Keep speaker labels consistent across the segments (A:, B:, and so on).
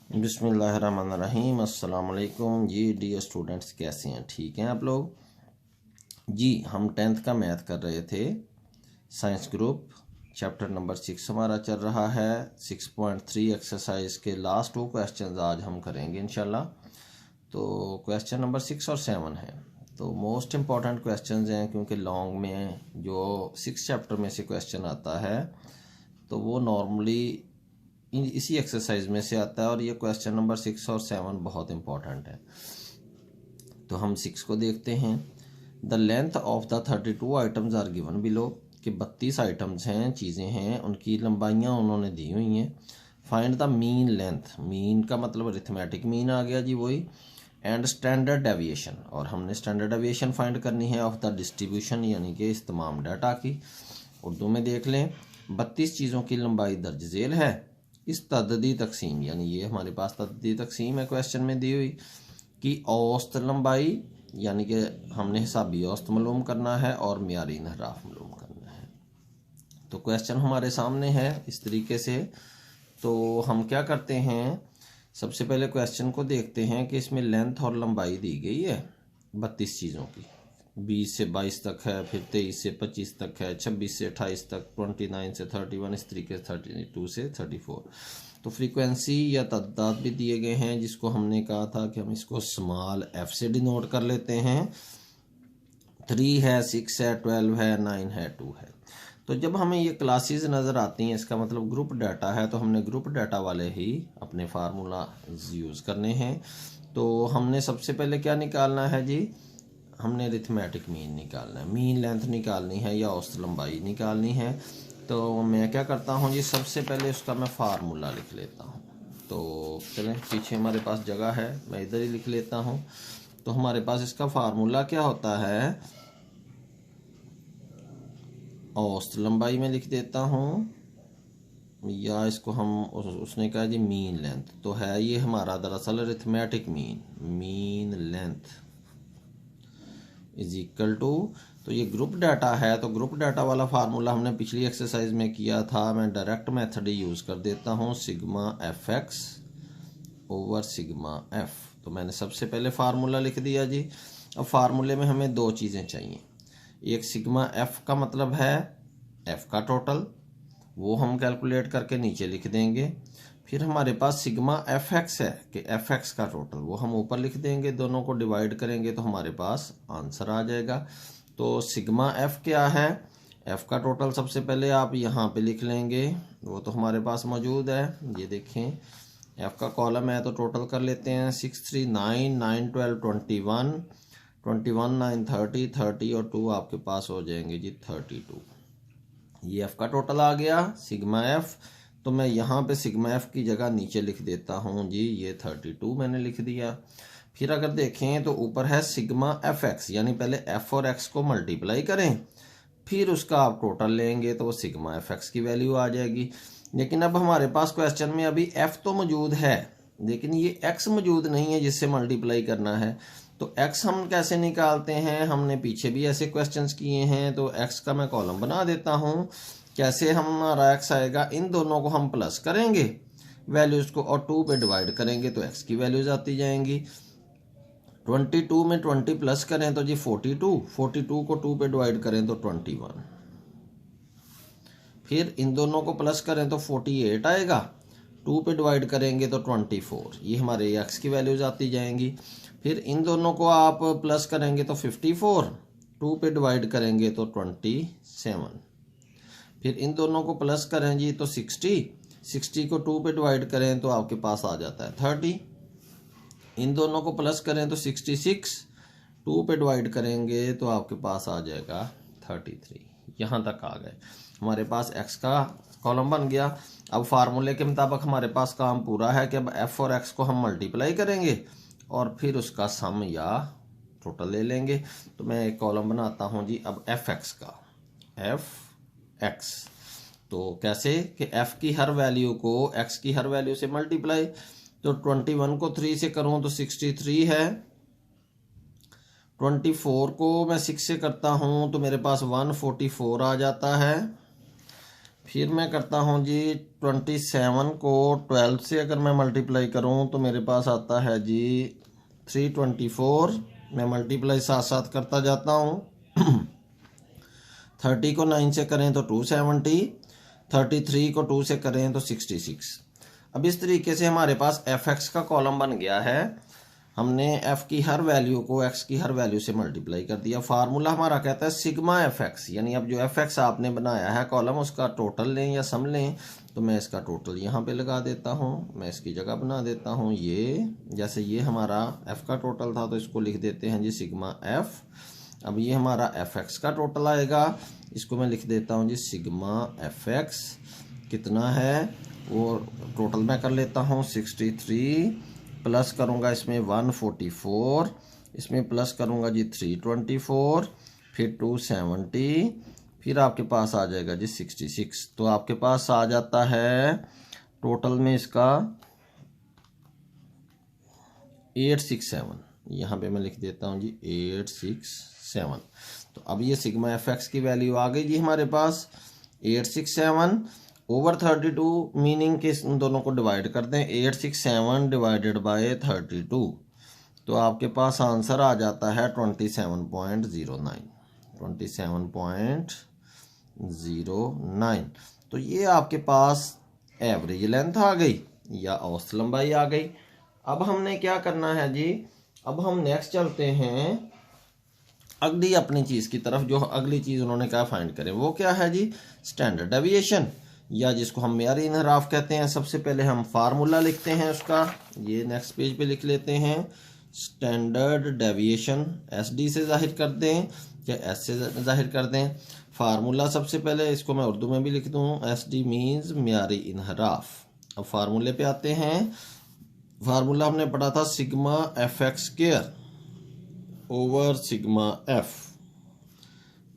A: बिस्मिल्लाहिर्रहमानिर्रहीम। अस्सलाम वालेकुम जी। डियर स्टूडेंट्स, कैसे हैं? ठीक हैं आप लोग जी। हम 10th का मैथ कर रहे थे, साइंस ग्रुप, चैप्टर नंबर 6 हमारा चल रहा है। 6.3 एक्सरसाइज के लास्ट 2 क्वेश्चंस आज हम करेंगे इंशाल्लाह। तो क्वेश्चन नंबर 6 और 7 है, तो मोस्ट इम्पॉर्टेंट क्वेश्चंस हैं क्योंकि लॉन्ग में जो 6 चैप्टर में से क्वेश्चन आता है तो वो नॉर्मली इसी एक्सरसाइज में से आता है, और ये क्वेश्चन नंबर 6 और 7 बहुत इंपॉर्टेंट है। तो हम 6 को देखते हैं। The length of the 32 items are given below, कि 32 आइटम्स हैं, चीज़ें हैं, उनकी लंबाइयाँ उन्होंने दी हुई हैं। Find the mean length, mean का मतलब अरिथमेटिक मीन आ गया जी वही, एंड स्टैंडर्ड डेविएशन, और हमने स्टैंडर्ड डेविएशन फाइंड करनी है ऑफ द डिस्ट्रीब्यूशन, यानी कि इस तमाम डाटा की। उर्दू में देख लें, 32 चीज़ों की लंबाई दर्ज झेल है। इस तददी तकसीम, यानी ये हमारे पास तददी तकसीम है क्वेश्चन में दी हुई, कि औसत लंबाई, यानी कि हमने हिसाबी औसत मालूम करना है और मियारी इनहराफ मालूम करना है। तो क्वेश्चन हमारे सामने है इस तरीके से। तो हम क्या करते हैं, सबसे पहले क्वेश्चन को देखते हैं कि इसमें लेंथ और लंबाई दी गई है 32 चीज़ों की। 20 से 22 तक है, फिर 23 से 25 तक है, 26 से 28 तक, 29 से 31, इस तरीके से 32 से 34। तो फ्रीक्वेंसी या तादाद भी दिए गए हैं, जिसको हमने कहा था कि हम इसको स्मॉल एफ से डिनोट कर लेते हैं। 3 है, 6 है, 12 है, 9 है, 2 है। तो जब हमें ये क्लासेस नज़र आती हैं, इसका मतलब ग्रुप डाटा है, तो हमने ग्रुप डाटा वाले ही अपने फार्मूला यूज़ करने हैं। तो हमने सबसे पहले क्या निकालना है जी, हमने अरिथमेटिक मीन निकालना है, मीन लेंथ निकालनी है या औसत लंबाई निकालनी है। तो मैं क्या करता हूँ जी, सबसे पहले उसका मैं फार्मूला लिख लेता हूँ। तो चलें, पीछे हमारे पास जगह है, मैं इधर ही लिख लेता हूँ। तो हमारे पास इसका फार्मूला क्या होता है, औसत लंबाई में लिख देता हूँ, या इसको हम उसने कहा जी मीन लेंथ, तो है ये हमारा दरअसल arithmetic mean, mean length is equal to, तो ये ग्रुप डाटा है, तो ग्रुप डाटा वाला फार्मूला हमने पिछली एक्सरसाइज में किया था। मैं डायरेक्ट मेथड ही यूज़ कर देता हूँ, sigma F X over sigma F. तो मैंने सबसे पहले फार्मूला लिख दिया जी। अब फार्मूले में हमें दो चीज़ें चाहिए, एक सिग्मा एफ का मतलब है एफ का टोटल, वो हम कैलकुलेट करके नीचे लिख देंगे। फिर हमारे पास सिग्मा एफ एक्स है कि एफ एक्स का टोटल, वो हम ऊपर लिख देंगे, दोनों को डिवाइड करेंगे तो हमारे पास आंसर आ जाएगा। तो सिग्मा एफ क्या है, एफ का टोटल सबसे पहले आप यहाँ पे लिख लेंगे, वो तो हमारे पास मौजूद है, ये देखें एफ का कॉलम है, तो टोटल कर लेते हैं। 6 3 9 9 12 21 21 9 30 30 और 2 आपके पास हो जाएंगे जी 32। ये एफ का टोटल आ गया सिग्मा एफ। तो मैं यहाँ पे सिग्मा एफ की जगह नीचे लिख देता हूँ जी, ये 32 मैंने लिख दिया। फिर अगर देखें तो ऊपर है सिग्मा एफ एक्स, यानी पहले एफ और एक्स को मल्टीप्लाई करें, फिर उसका आप टोटल लेंगे तो वो सिग्मा एफ एक्स की वैल्यू आ जाएगी। लेकिन अब हमारे पास क्वेश्चन में अभी एफ तो मौजूद है, लेकिन ये एक्स मौजूद नहीं है जिससे मल्टीप्लाई करना है। तो एक्स हम कैसे निकालते हैं, हमने पीछे भी ऐसे क्वेश्चंस किए हैं। तो एक्स का मैं कॉलम बना देता हूँ। कैसे हमारा एक्स आएगा, इन दोनों को हम प्लस करेंगे वैल्यूज़ को और 2 पे डिवाइड करेंगे तो एक्स की वैल्यूज आती जाएंगी। 22 में 20 प्लस करें तो जी 42, 42 को 2 पे डिवाइड करें तो 21, फिर इन दोनों को प्लस करें तो 48 आएगा, 2 पे डिवाइड करेंगे तो 24, ये हमारे एक्स की वैल्यूज आती जाएंगी। फिर इन दोनों को आप प्लस करेंगे तो 54, 2 पे डिवाइड करेंगे तो 27, फिर इन दोनों को प्लस करें जी तो 60 को 2 पे डिवाइड करें तो आपके पास आ जाता है 30, इन दोनों को प्लस करें तो 66, 2 पे डिवाइड करेंगे तो आपके पास आ जाएगा 33। यहाँ तक आ गए, हमारे पास एक्स का कॉलम बन गया। अब फार्मूले के मुताबिक हमारे पास काम पूरा है कि अब एफ और एक्स को हम मल्टीप्लाई करेंगे और फिर उसका सम या टोटल ले लेंगे। तो मैं एक कॉलम बनाता हूँ जी अब एफ एक्स का, एफ एक्स। तो कैसे कि एफ की हर वैल्यू को एक्स की हर वैल्यू से मल्टीप्लाई, तो 21 को 3 से करूँ तो 63 है, 24 को मैं 6 से करता हूँ तो मेरे पास 144 आ जाता है, फिर मैं करता हूँ जी 27 को 12 से अगर मैं मल्टीप्लाई करूँ तो मेरे पास आता है जी 324। मैं मल्टीप्लाई साथ साथ करता जाता हूँ 30 को 9 से करें तो 270, 33 को 2 से करें तो 66। अब इस तरीके से हमारे पास एफ एक्स का कॉलम बन गया है। हमने एफ की हर वैल्यू को एक्स की हर वैल्यू से मल्टीप्लाई कर दिया। फार्मूला हमारा कहता है सिग्मा एफ एक्स, यानी अब जो एफ एक्स आपने बनाया है कॉलम उसका टोटल लें या सम लें। तो मैं इसका टोटल यहाँ पे लगा देता हूँ, मैं इसकी जगह बना देता हूँ ये, जैसे ये हमारा एफ का टोटल था तो इसको लिख देते हैं जी सिग्मा एफ। अब ये हमारा एफ एक्स का टोटल आएगा, इसको मैं लिख देता हूँ जी सिग्मा एफ एक्स कितना है वो टोटल मैं कर लेता हूँ 63 प्लस करूँगा इसमें 144, इसमें प्लस करूँगा जी 324, फिर 270, फिर आपके पास आ जाएगा जी 66। तो आपके पास आ जाता है टोटल में इसका 867। यहाँ पे मैं लिख देता हूँ जी 867। तो अब ये सिग्मा एफ एक्स की वैल्यू आ गई जी हमारे पास 867 ओवर 32, मीनिंग के इन दोनों को डिवाइड कर दें 867 डिवाइडेड बाय 32। तो आपके पास आंसर आ जाता है 27.09, 27.09। तो ये आपके पास एवरेज लेंथ आ गई या औसत लंबाई आ गई। अब हमने क्या करना है जी, अब हम नेक्स्ट चलते हैं अगली अपनी चीज़ की तरफ। जो अगली चीज़ उन्होंने क्या फाइंड करें वो क्या है जी, स्टैंडर्ड डेविएशन, या जिसको हम मेयारी इनहराफ कहते हैं। सबसे पहले हम फार्मूला लिखते हैं उसका, ये नेक्स्ट पेज पे लिख लेते हैं। स्टैंडर्ड डेविएशन एस डी से जाहिर कर दें या एस से जाहिर कर दें। फार्मूला सबसे पहले इसको मैं उर्दू में भी लिख दूँ, एस डी मीन्स मेयारी इनहराफ। अब फार्मूले पे आते हैं। फार्मूला हमने पढ़ा था sigma F X square over sigma F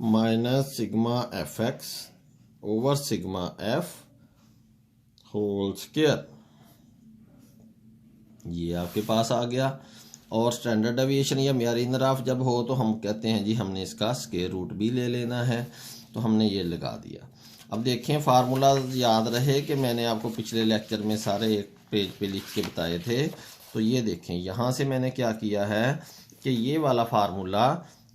A: minus sigma F X over sigma F whole square, ये आपके पास आ गया। और स्टैंडर्ड डेविएशन या मेयारी इनहराफ जब हो तो हम कहते हैं जी हमने इसका स्क्वायर रूट भी ले लेना है, तो हमने ये लगा दिया। अब देखें फार्मूला याद रहे कि मैंने आपको पिछले लेक्चर में सारे एक पेज पे लिख के बताए थे। तो ये देखें यहाँ से मैंने क्या किया है कि ये वाला फार्मूला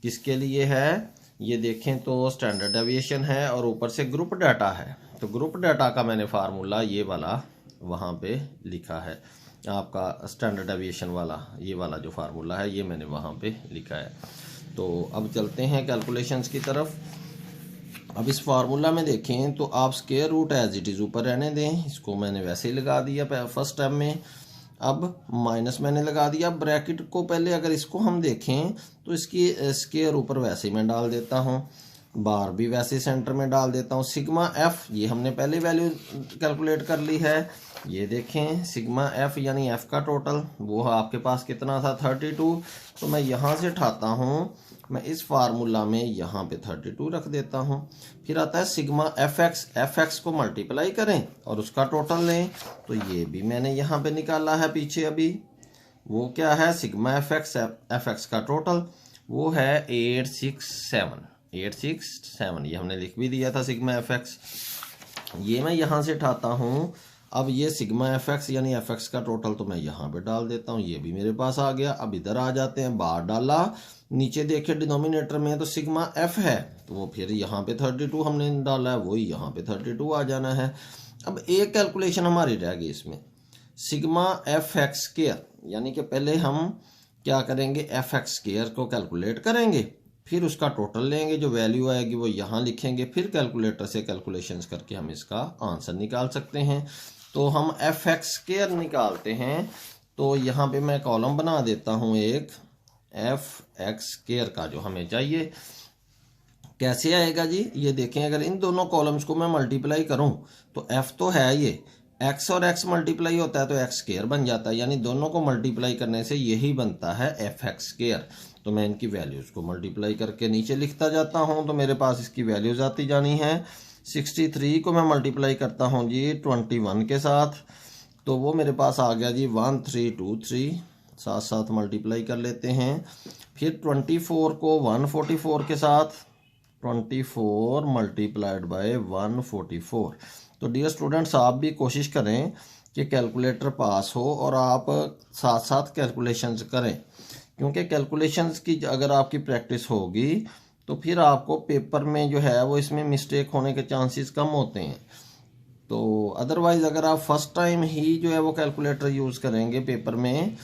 A: किसके लिए है, ये देखें तो स्टैंडर्ड डेविएशन है और ऊपर से ग्रुप डाटा है। तो ग्रुप डाटा का मैंने फार्मूला ये वाला वहाँ पे लिखा है, आपका स्टैंडर्ड डेविएशन वाला ये वाला जो फार्मूला है ये मैंने वहाँ पे लिखा है। तो अब चलते हैं कैलकुलेशंस की तरफ। अब इस फार्मूला में देखें तो आप square root as it is ऊपर रहने दें, इसको मैंने वैसे ही लगा दिया फर्स्ट स्टेप में। अब माइनस मैंने लगा दिया, ब्रैकेट को पहले अगर इसको हम देखें तो इसकी स्क्वायर ऊपर वैसे ही मैं डाल देता हूँ, बार भी वैसे सेंटर में डाल देता हूँ। सिग्मा एफ ये हमने पहले वैल्यू कैलकुलेट कर ली है, ये देखें सिग्मा एफ यानी एफ का टोटल वो आपके पास कितना था 32। तो मैं यहाँ से उठाता हूँ, मैं इस फार्मूला में यहाँ पे 32 रख देता हूँ। फिर आता है सिग्मा एफ एक्स को मल्टीप्लाई करें और उसका टोटल लें। तो ये भी मैंने यहाँ पे निकाला है पीछे अभी, वो क्या है सिग्मा एफ एक्स का टोटल वो है 867, ये हमने लिख भी दिया था सिग्मा एफ एक्स। ये मैं यहाँ से उठाता हूँ, अब ये सिग्मा एफ एक्स यानी एफ एक्स का टोटल तो मैं यहाँ पे डाल देता हूँ, ये भी मेरे पास आ गया। अब इधर आ जाते हैं, बाहर डाला, नीचे देखिए डिनोमिनेटर में तो सिग्मा एफ है तो वो फिर यहाँ पे 32 हमने डाला है, वही यहाँ पे 32 आ जाना है। अब एक कैलकुलेशन हमारी रह गई इसमें, सिग्मा एफ एक्स स्क्वायर, यानी कि पहले हम क्या करेंगे एफ एक्स स्क्वायर को कैलकुलेट करेंगे, फिर उसका टोटल लेंगे, जो वैल्यू आएगी वो यहाँ लिखेंगे, फिर कैलकुलेटर से कैलकुलेशंस करके हम इसका आंसर निकाल सकते हैं। तो हम एफ एक्स स्क्वायर निकालते हैं, तो यहाँ पे मैं कॉलम बना देता हूँ एक एफ एक्स स्क्वायर का जो हमें चाहिए। कैसे आएगा जी, ये देखें अगर इन दोनों कॉलम्स को मैं मल्टीप्लाई करूँ तो एफ तो है ये, एक्स और एक्स मल्टीप्लाई होता है तो एक्स स्क्वायर बन जाता है, यानी दोनों को मल्टीप्लाई करने से यही बनता है एफ एक्स स्क्वायर। तो मैं इनकी वैल्यूज़ को मल्टीप्लाई करके नीचे लिखता जाता हूँ, तो मेरे पास इसकी वैल्यूज़ आती जानी है। 63 को मैं मल्टीप्लाई करता हूँ जी 21 के साथ, तो वो मेरे पास आ गया जी 1323, साथ साथ मल्टीप्लाई कर लेते हैं। फिर 24 को 144 के साथ, 24 मल्टीप्लाइड बाय 144। तो डियर स्टूडेंट्स, आप भी कोशिश करें कि कैलकुलेटर पास हो और आप साथ साथ कैलकुलेशंस करें, क्योंकि कैलकुलेशंस की अगर आपकी प्रैक्टिस होगी तो फिर आपको पेपर में जो है वो इसमें मिस्टेक होने के चांसेस कम होते हैं। तो अदरवाइज़ अगर आप फर्स्ट टाइम ही जो है वो कैलकुलेटर यूज़ करेंगे पेपर में,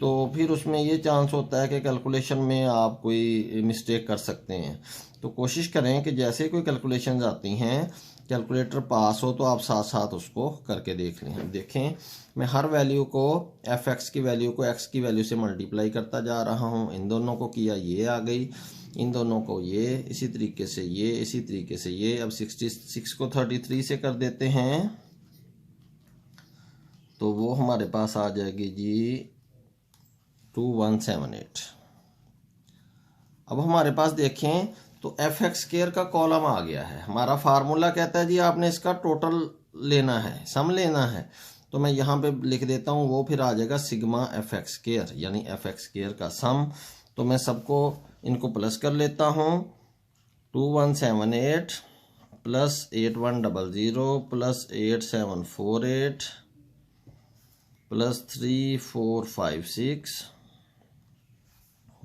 A: तो फिर उसमें ये चांस होता है कि कैलकुलेशन में आप कोई मिस्टेक कर सकते हैं। तो कोशिश करें कि जैसे कोई कैलकुलेशंस आती हैं, कैलकुलेटर पास हो तो आप साथ साथ उसको करके देख लें। देखें, मैं हर वैल्यू को fx की वैल्यू को x की वैल्यू से मल्टीप्लाई करता जा रहा हूँ। इन दोनों को किया, ये आ गई, इन दोनों को ये, इसी तरीके से ये, इसी तरीके से ये। अब 66 को 33 से कर देते हैं तो वो हमारे पास आ जाएगी जी 2178। अब हमारे पास देखें तो fx स्क्वायर का कॉलम आ गया है। हमारा फार्मूला कहता है जी आपने इसका टोटल लेना है, सम लेना है। तो मैं यहाँ पे लिख देता हूँ, वो फिर आ जाएगा सिग्मा fx स्क्वायर, यानी fx स्क्वायर का सम। तो मैं सबको इनको प्लस कर लेता हूँ, 2178 प्लस 8100 प्लस 8748 प्लस 3456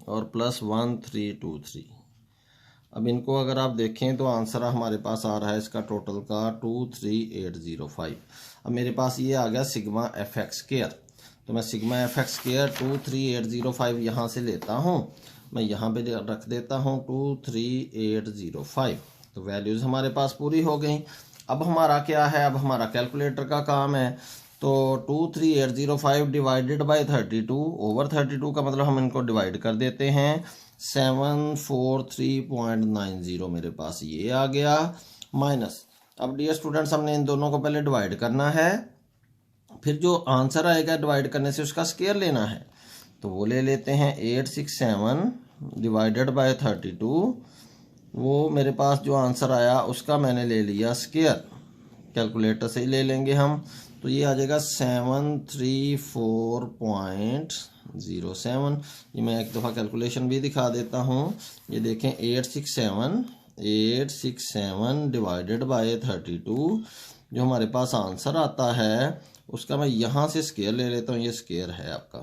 A: और प्लस 1323। अब इनको अगर आप देखें तो आंसर हमारे पास आ रहा है इसका टोटल का 23805। अब मेरे पास ये आ गया सिग्मा fx स्क्वायर। तो मैं सिग्मा fx स्क्वायर 23805 यहाँ से लेता हूँ, मैं यहाँ पे रख देता हूँ 23805। तो वैल्यूज़ हमारे पास पूरी हो गई। अब हमारा क्या है, अब हमारा कैलकुलेटर का काम है। तो 23805 डिवाइडेड बाय 32 ओवर 32 का मतलब हम इनको डिवाइड कर देते हैं। 743.90 मेरे पास ये आ गया, माइनस। अब डियर स्टूडेंट्स, हमने इन दोनों को पहले डिवाइड करना है, फिर जो आंसर आएगा डिवाइड करने से उसका स्क्वायर लेना है। तो वो ले लेते हैं 867 डिवाइडेड बाय 32। वो मेरे पास जो आंसर आया उसका मैंने ले लिया स्क्वायर, कैलकुलेटर से ही ले लेंगे हम। तो ये आ जाएगा 734.07। ये मैं एक दफ़ा कैलकुलेशन भी दिखा देता हूँ। ये देखें, 867 डिवाइडेड बाय 32, जो हमारे पास आंसर आता है उसका मैं यहाँ से स्क्वायर ले लेता हूँ। ये स्क्वायर है आपका।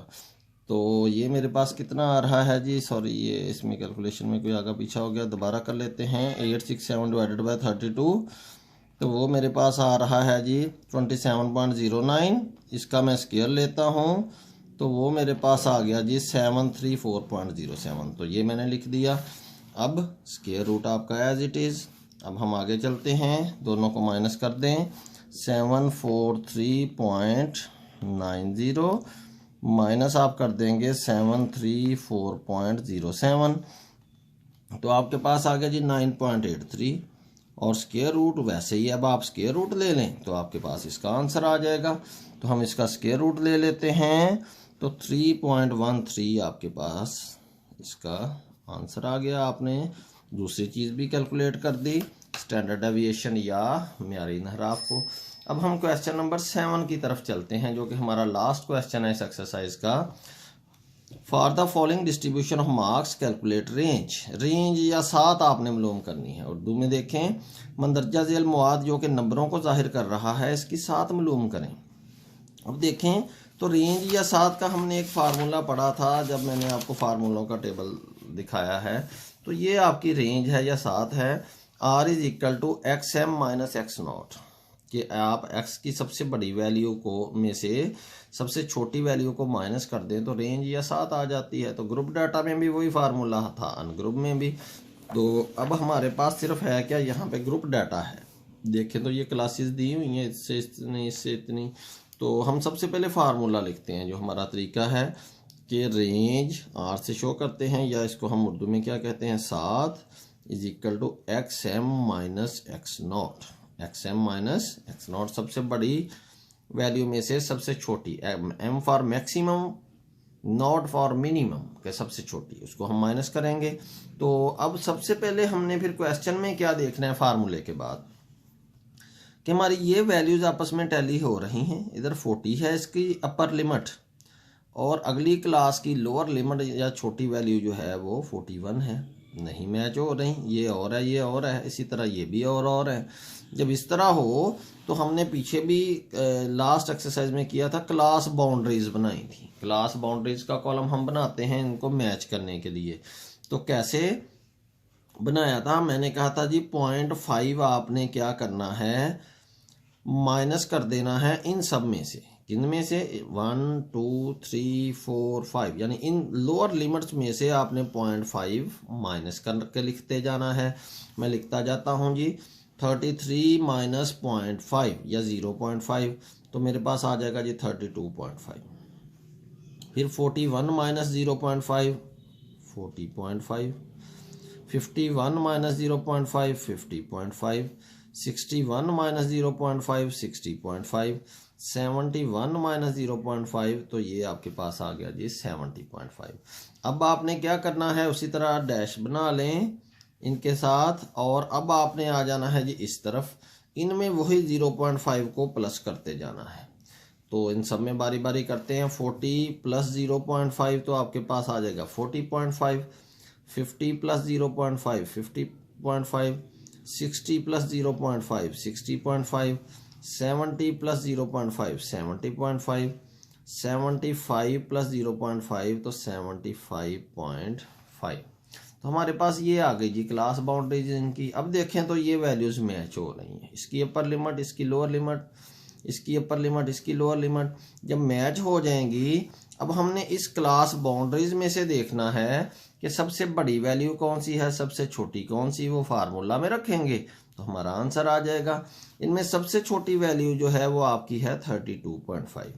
A: तो ये मेरे पास कितना आ रहा है जी, सॉरी ये इसमें कैलकुलेशन में कोई आगा पीछा हो गया, दोबारा कर लेते हैं। 867 डिवाइडेड बाय 32, तो वो मेरे पास आ रहा है जी 27.09। इसका मैं स्क्वायर लेता हूँ तो वो मेरे पास आ गया जी 734.07। तो ये मैंने लिख दिया। अब स्क्वायर रूट आपका एज इट इज़। अब हम आगे चलते हैं, दोनों को माइनस कर दें। 743.90 माइनस आप कर देंगे 734.07, तो आपके पास आ गया जी 9.83। और स्क्वायर रूट वैसे ही अब आप स्क्वायर रूट ले लें तो आपके पास इसका आंसर आ जाएगा। तो हम इसका स्क्वायर रूट ले लेते हैं, तो 3.13 आपके पास इसका आंसर आ गया। आपने दूसरी चीज़ भी कैलकुलेट कर दी, स्टैंडर्ड डेविएशन या म्यारी इनहराफ को। अब हम क्वेश्चन नंबर 7 की तरफ चलते हैं, जो कि हमारा लास्ट क्वेश्चन है इस एक्सरसाइज का। For the following distribution of marks calculate range. Range या सात आपने मालूम करनी है। उर्दू में देखें, मंदरजा झेल मवाद जो कि नंबरों को जाहिर कर रहा है, इसकी सात मालूम करें। अब देखें तो रेंज या सात का हमने एक फार्मूला पढ़ा था, जब मैंने आपको फार्मूलों का टेबल दिखाया है। तो ये आपकी रेंज है या सात है। R is equal to XM minus X0, कि आप x की सबसे बड़ी वैल्यू को में से सबसे छोटी वैल्यू को माइनस कर दें तो रेंज या सात आ जाती है। तो ग्रुप डाटा में भी वही फार्मूला था, अनग्रुप में भी। तो अब हमारे पास सिर्फ है क्या, यहाँ पे ग्रुप डाटा है। देखें तो ये क्लासेस दी हुई हैं, इससे इतनी, इससे इतनी। तो हम सबसे पहले फार्मूला लिखते हैं, जो हमारा तरीका है कि रेंज R से शो करते हैं, या इसको हम उर्दू में क्या कहते हैं, सात is equal to XM minus X0। XM minus X0 सबसे बड़ी वैल्यू में से सबसे छोटी, M for maximum, not for minimum के सबसे छोटी, उसको हम माइनस करेंगे। तो अब सबसे पहले हमने फिर क्वेश्चन में क्या देखना है फार्मूले के बाद, कि हमारी ये वैल्यूज आपस में टैली हो रही हैं। इधर 40 है इसकी अपर लिमिट, और अगली क्लास की लोअर लिमिट या छोटी वैल्यू जो है वो 41 है। नहीं मैच हो रही, ये और है ये और है, इसी तरह ये भी और है। जब इस तरह हो तो हमने पीछे भी लास्ट एक्सरसाइज में किया था, क्लास बाउंड्रीज बनाई थी। क्लास बाउंड्रीज का कॉलम हम बनाते हैं इनको मैच करने के लिए। तो कैसे बनाया था, मैंने कहा था जी 0.5 आपने क्या करना है, माइनस कर देना है इन सब में से। किन में से? 1 2 3 4 5, यानी इन लोअर लिमिट्स में से आपने 0.5 माइनस करके लिखते जाना है। मैं लिखता जाता हूँ जी 33 माइनस 0.5 या 0.5, तो मेरे पास आ जाएगा जी 32.5। फिर 41 माइनस 0.5 40.5, 51 माइनस 0.5 50.5, 61 माइनस 0.5 60.5, 71 माइनस 0.5, तो ये आपके पास आ गया जी 70.5। अब आपने क्या करना है, उसी तरह डैश बना लें इनके साथ, और अब आपने आ जाना है जी इस तरफ, इनमें वही 0.5 को प्लस करते जाना है। तो इन सब में बारी बारी करते हैं। 40 प्लस 0.5 तो आपके पास आ जाएगा 40.5, 50 प्लस 0.5 50.5, 60 प्लस 0.5 60.5, 70 प्लस 0.5 70.5, 75 प्लस 0.5 तो 75.5। तो हमारे पास ये आ गई जी क्लास बाउंड्रीज इनकी। अब देखें तो ये वैल्यूज मैच हो रही हैं, इसकी अपर लिमिट इसकी लोअर लिमिट, इसकी अपर लिमिट इसकी लोअर लिमिट जब मैच हो जाएंगी, अब हमने इस क्लास बाउंड्रीज में से देखना है कि सबसे बड़ी वैल्यू कौन सी है, सबसे छोटी कौन सी, वो फार्मूला में रखेंगे तो हमारा आंसर आ जाएगा। इनमें सबसे छोटी वैल्यू जो है वो आपकी है 32.5,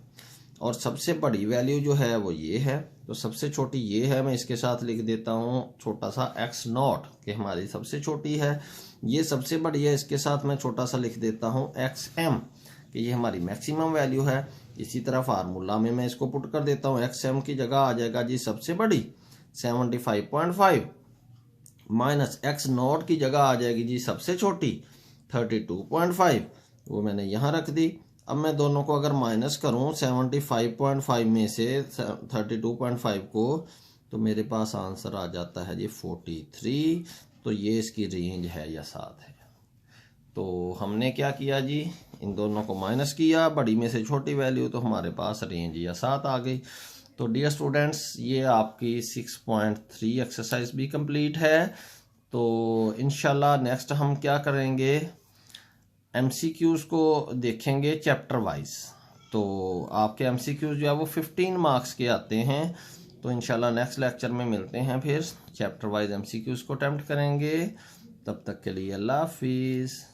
A: और सबसे बड़ी वैल्यू जो है वो ये है। तो सबसे छोटी ये है, मैं इसके साथ लिख देता हूँ छोटा सा x0 कि हमारी सबसे छोटी है। ये सबसे बड़ी है, इसके साथ मैं छोटा सा लिख देता हूँ xm कि ये हमारी मैक्सिमम वैल्यू है। इसी तरह फार्मूला में मैं इसको पुट कर देता हूँ, xm की जगह आ जाएगा जी सबसे बड़ी 75.5 माइनस x0 की जगह आ जाएगी जी सबसे छोटी 32.5, वो मैंने यहाँ रख दी। अब मैं दोनों को अगर माइनस करूँ 75.5 में से 32.5 को, तो मेरे पास आंसर आ जाता है जी 43। तो ये इसकी रेंज है या 7 है। तो हमने क्या किया जी, इन दोनों को माइनस किया, बड़ी में से छोटी वैल्यू, तो हमारे पास रेंज या 7 आ गई। तो डियर स्टूडेंट्स, ये आपकी 6.3 एक्सरसाइज भी कंप्लीट है। तो इंशाल्लाह नेक्स्ट हम क्या करेंगे, एमसीक्यूज़ को देखेंगे चैप्टर वाइज। तो आपके एमसीक्यूज़ जो है वो 15 मार्क्स के आते हैं। तो इंशाल्लाह नेक्स्ट लेक्चर में मिलते हैं, फिर चैप्टर वाइज एमसीक्यूज़ को अटेम्प्ट करेंगे। तब तक के लिए अल्लाह हाफिज़।